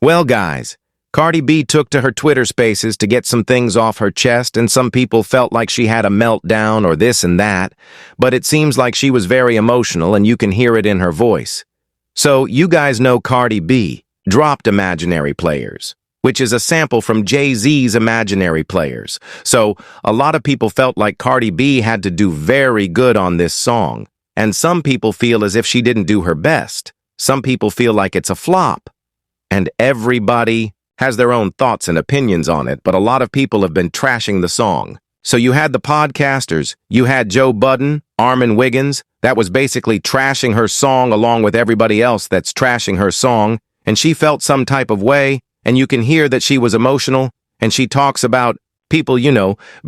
Well, guys, Cardi B took to her Twitter spaces to get some things off her chest, and some people felt like she had a meltdown or this and that, but it seems like she was very emotional and you can hear it in her voice. So, you guys know Cardi B dropped Imaginary Players, which is a sample from Jay-Z's Imaginary Players. So, a lot of people felt like Cardi B had to do very good on this song, and some people feel as if she didn't do her best. Some people feel like it's a flop. And everybody has their own thoughts and opinions on it, but a lot of people have been trashing the song. So you had the podcasters, you had Joe Budden, Armin Wiggins, that was basically trashing her song along with everybody else that's trashing her song, and she felt some type of way, and you can hear that she was emotional, and she talks about people,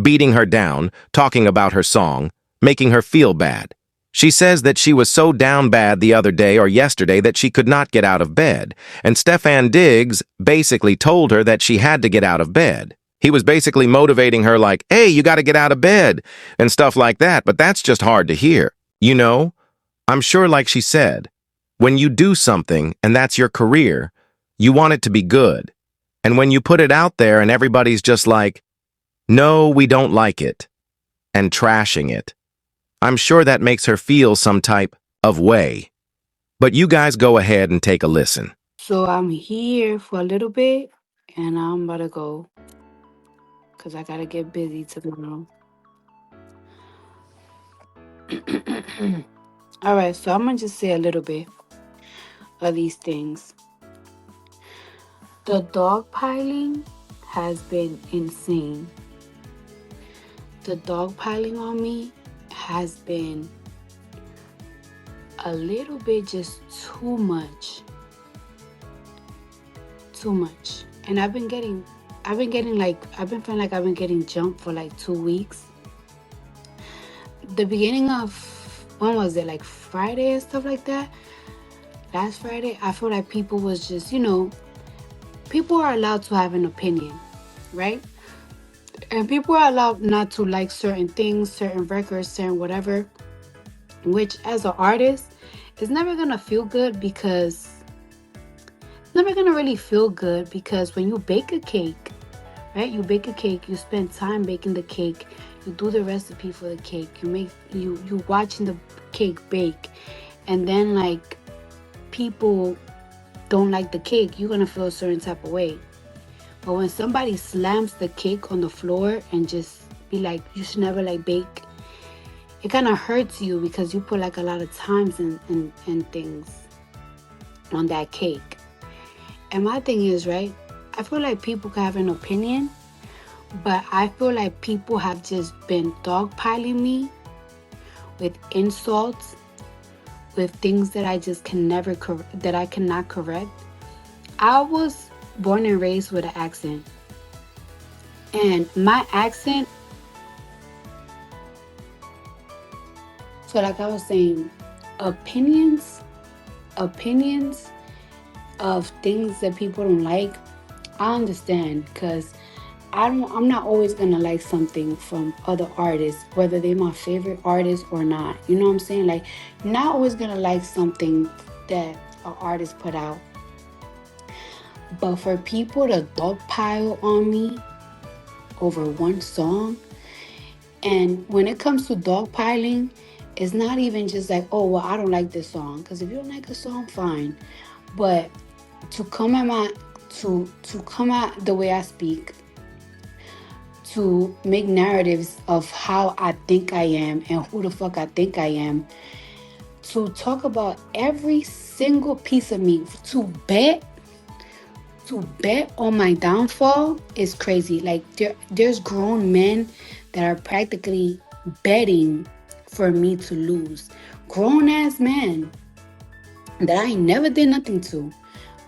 beating her down, talking about her song, making her feel bad. She says that she was so down bad the other day or yesterday that she could not get out of bed, and Stefan Diggs basically told her that she had to get out of bed. He was basically motivating her like, hey, you got to get out of bed, and stuff like that, but that's just hard to hear. I'm sure like she said, when you do something and that's your career, you want it to be good. And when you put it out there and everybody's just like, no, we don't like it, and trashing it, I'm sure that makes her feel some type of way. But you guys go ahead and take a listen. So I'm here for a little bit and I'm about to go because I got to get busy tomorrow. All right, so I'm going to just say a little bit of these things. The dogpiling has been insane. The dogpiling on me has been a little bit just too much. Too much. And I've been feeling like I've been getting jumped for like 2 weeks. The beginning of, when was it, like Friday and stuff like that? Last Friday, I feel like people was just, people are allowed to have an opinion, right? And people are allowed not to like certain things, certain records, certain whatever, which as an artist is never gonna feel good because never gonna really feel good because when you bake a cake, right? You bake a cake, you spend time baking the cake, you do the recipe for the cake, you watching the cake bake, and then like people don't like the cake, you're gonna feel a certain type of way. But when somebody slams the cake on the floor and just be like, you should never like bake, it kind of hurts you because you put like a lot of times and things on that cake. And my thing is, right, I feel like people can have an opinion, but I feel like people have just been dogpiling me with insults, with things that I just that I cannot correct. I was born and raised with an accent, and my accent. So, like I was saying, opinions, opinions of things that people don't like. I understand because I'm not always gonna like something from other artists, whether they're my favorite artist or not. You know what I'm saying? Like, not always gonna like something that an artist put out. But for people to dogpile on me over one song, and when it comes to dogpiling, it's not even just like, oh well, I don't like this song. Because if you don't like a song, fine. But to come at my to come at the way I speak, to make narratives of how I think I am and who the fuck I think I am, to talk about every single piece of me, to bet on my downfall is crazy. Like there's grown men that are practically betting for me to lose. Grown ass men that I ain't never did nothing to,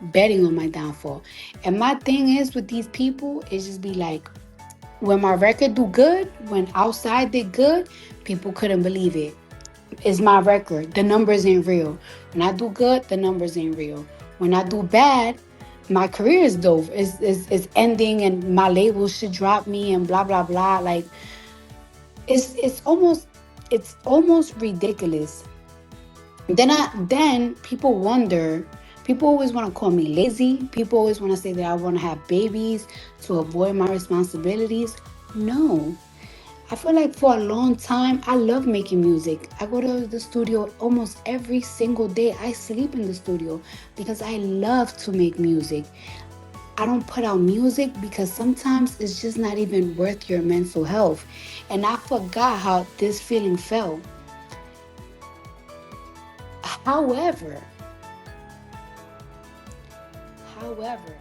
betting on my downfall. And my thing is with these people is just be like, when my record do good, when outside did good, people couldn't believe it. It's my record. The numbers ain't real. When I do good, the numbers ain't real. When I do bad, my career is dope. It's ending and my label should drop me and blah blah blah. Like it's almost ridiculous. Then people People always want to call me lazy. People always want to say that I want to have babies to avoid my responsibilities. No. I feel like for a long time, I love making music. I go to the studio almost every single day. I sleep in the studio because I love to make music. I don't put out music because sometimes it's just not even worth your mental health. And I forgot how this feeling felt. However, however,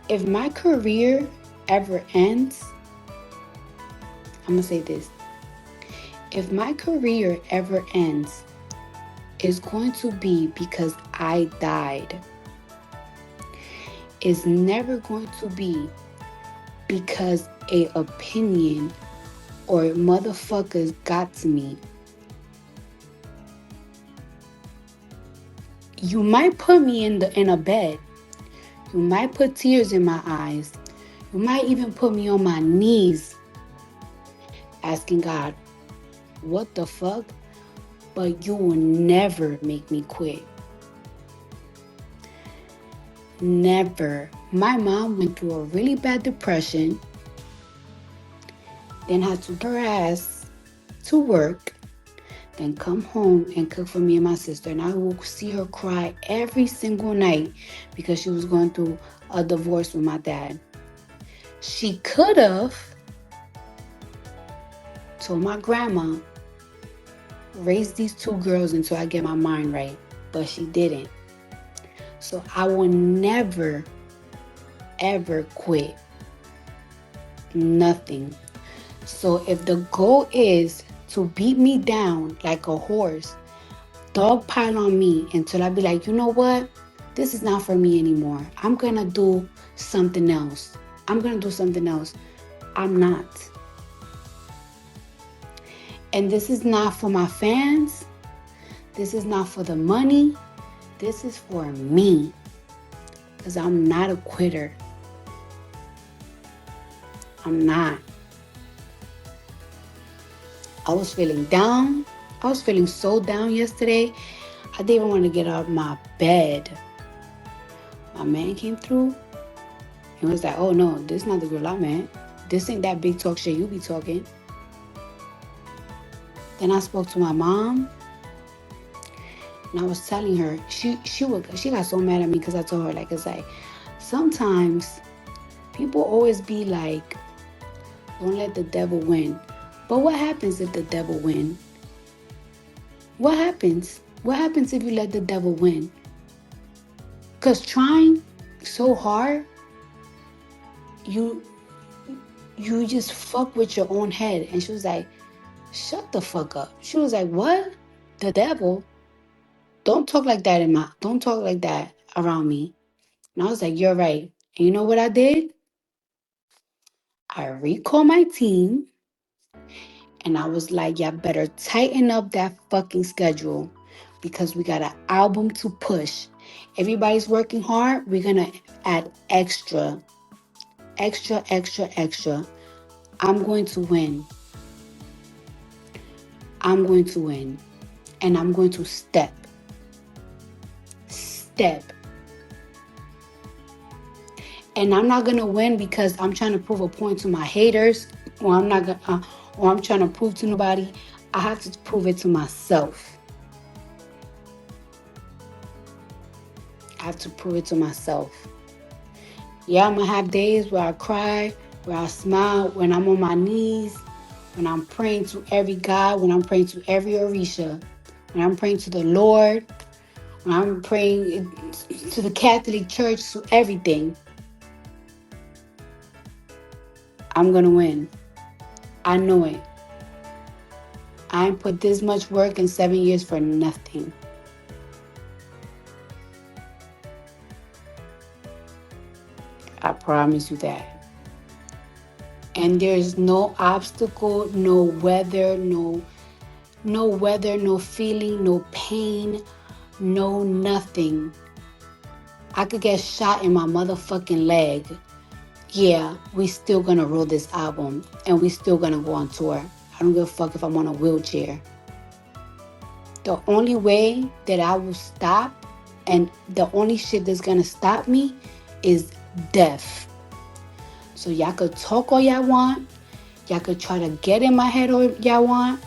if my career ever ends, I'm going to say this. If my career ever ends, it's going to be because I died. It's never going to be because a opinion or motherfuckers got to me. You might put me in a bed. You might put tears in my eyes. You might even put me on my knees asking God, what the fuck? But you will never make me quit. Never. My mom went through a really bad depression, then had to get her ass to work, then come home and cook for me and my sister. And I will see her cry every single night because she was going through a divorce with my dad. She could have told my grandma, raise these two girls until I get my mind right, but she didn't. So I will never, ever quit. Nothing. So if the goal is to beat me down like a horse, dogpile on me until I be like, you know what? This is not for me anymore. I'm going to do something else. I'm not. And this is not for my fans. This is not for the money. This is for me. Because I'm not a quitter. I'm not. I was feeling down. I was feeling so down yesterday. I didn't even want to get out of my bed. My man came through. He was like, oh no, this is not the girl I met. This ain't that big talk shit you be talking. Then I spoke to my mom. And I was telling her, she got so mad at me because I told her, it's like, sometimes people always be like, don't let the devil win. But what happens if the devil win? What happens? What happens if you let the devil win? Because trying so hard, you just fuck with your own head. And she was like, shut the fuck up. She was like, what? The devil? Don't talk like that around me. And I was like, you're right. And you know what I did? I recalled my team. And I was like, y'all better tighten up that fucking schedule because we got an album to push. Everybody's working hard. We're going to add extra. I'm going to win. I'm going to win. And I'm going to step. And I'm not going to win because I'm trying to prove a point to my haters, or I'm trying to prove to nobody. I have to prove it to myself. Yeah, I'm going to have days where I cry, where I smile, when I'm on my knees, when I'm praying to every God, when I'm praying to every Orisha, when I'm praying to the Lord, when I'm praying to the Catholic Church, to everything. I'm going to win. I know it. I ain't put this much work in 7 years for nothing. I promise you that. And there's no obstacle, no weather, no feeling, no pain, no nothing. I could get shot in my motherfucking leg. Yeah, we still gonna roll this album and we still gonna go on tour. I don't give a fuck if I'm on a wheelchair. The only way that I will stop And the only shit that's gonna stop me is death. So y'all could talk all y'all want. Y'all could try to get in my head all y'all want.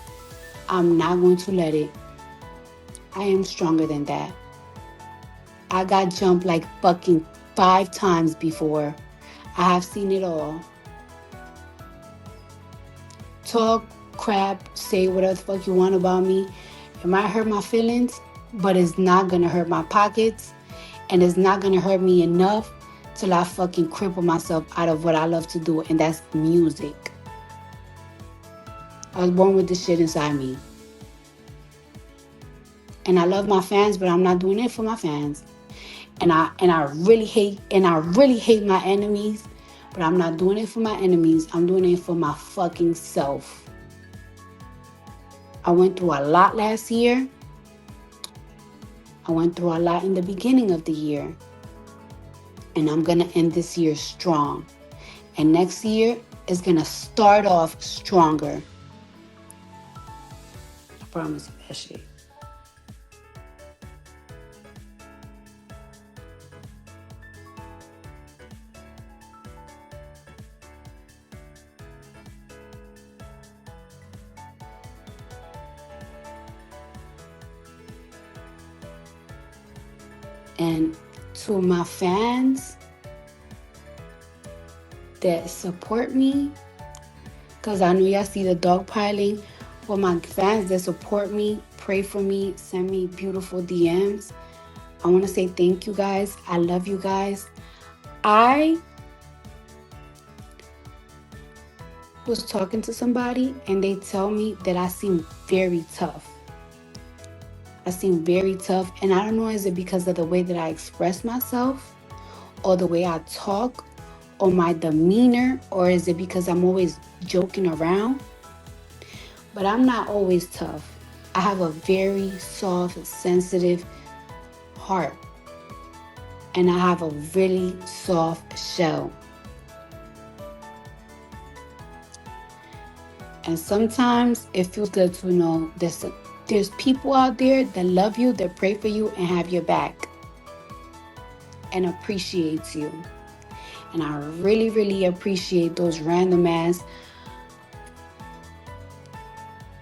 I'm not going to let it. I am stronger than that. I got jumped like fucking 5 times before. I have seen it all. Talk, crap, say whatever the fuck you want about me. It might hurt my feelings, but it's not gonna hurt my pockets. And it's not gonna hurt me enough till I fucking cripple myself out of what I love to do, and that's music. I was born with this shit inside me. And I love my fans, but I'm not doing it for my fans. And I really hate my enemies, but I'm not doing it for my enemies. I'm doing it for my fucking self. I went through a lot last year. I went through a lot in the beginning of the year. And I'm going to end this year strong. And next year is going to start off stronger. I promise you that shit. And to my fans that support me, because I know y'all see the dogpiling. For my fans that support me, pray for me, send me beautiful DMs. I want to say thank you guys. I love you guys. I was talking to somebody and they tell me that I seem very tough. I seem very tough. And I don't know, is it because of the way that I express myself or the way I talk or my demeanor, or is it because I'm always joking around? But I'm not always tough. I have a very soft, sensitive heart. And I have a really soft shell. And sometimes it feels good to know there's people out there that love you, that pray for you, and have your back and appreciates you. And I really, really appreciate those random ass,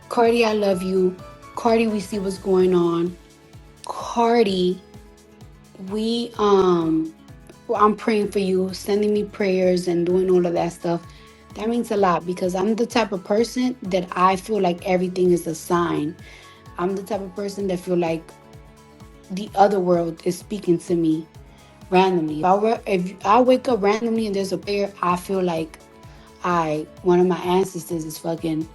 Cardi, I love you. Cardi, we see what's going on. Cardi, I'm praying for you, sending me prayers and doing all of that stuff. That means a lot because I'm the type of person that I feel like everything is a sign. I'm the type of person that feel like the other world is speaking to me randomly. If I wake up randomly and there's a prayer, I feel like one of my ancestors is fucking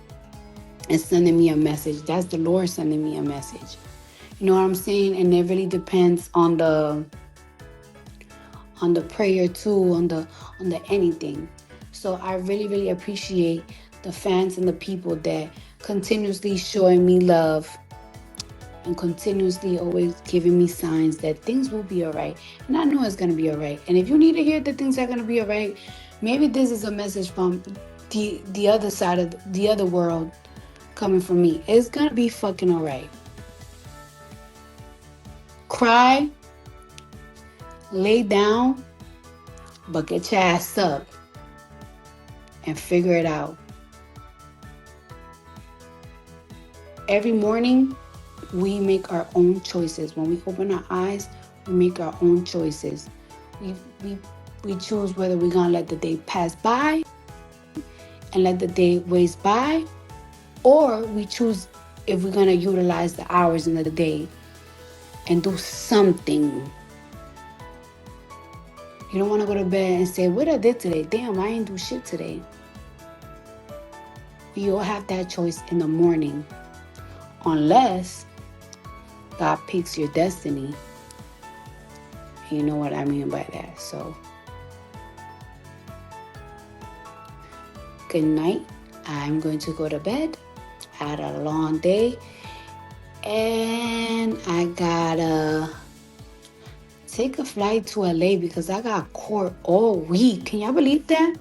and sending me a message. That's the Lord sending me a message. You know what I'm saying? And it really depends on the prayer too, on the anything. So I really, really appreciate the fans and the people that continuously showing me love and continuously always giving me signs that things will be all right. And I know it's going to be all right. And if you need to hear that things are going to be all right, maybe this is a message from the other side of the other world coming from me. It's going to be fucking all right. Cry, lay down, but get your ass up and figure it out. Every morning, we make our own choices. When we open our eyes, we make our own choices. We choose whether we're going to let the day pass by and let the day waste by, or we choose if we're going to utilize the hours in the day and do something. You don't want to go to bed and say, what I did today? Damn, I ain't do shit today. You'll have that choice in the morning. Unless God picks your destiny. You know what I mean by that. So, good night. I'm going to go to bed. I had a long day. And I gotta take a flight to LA because I got court all week. Can y'all believe that?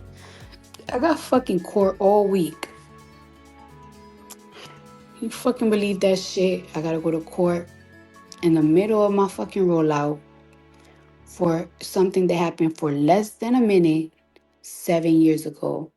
I got fucking court all week. You fucking believe that shit? I gotta go to court. in the middle of my fucking rollout for something that happened for less than a minute 7 years ago.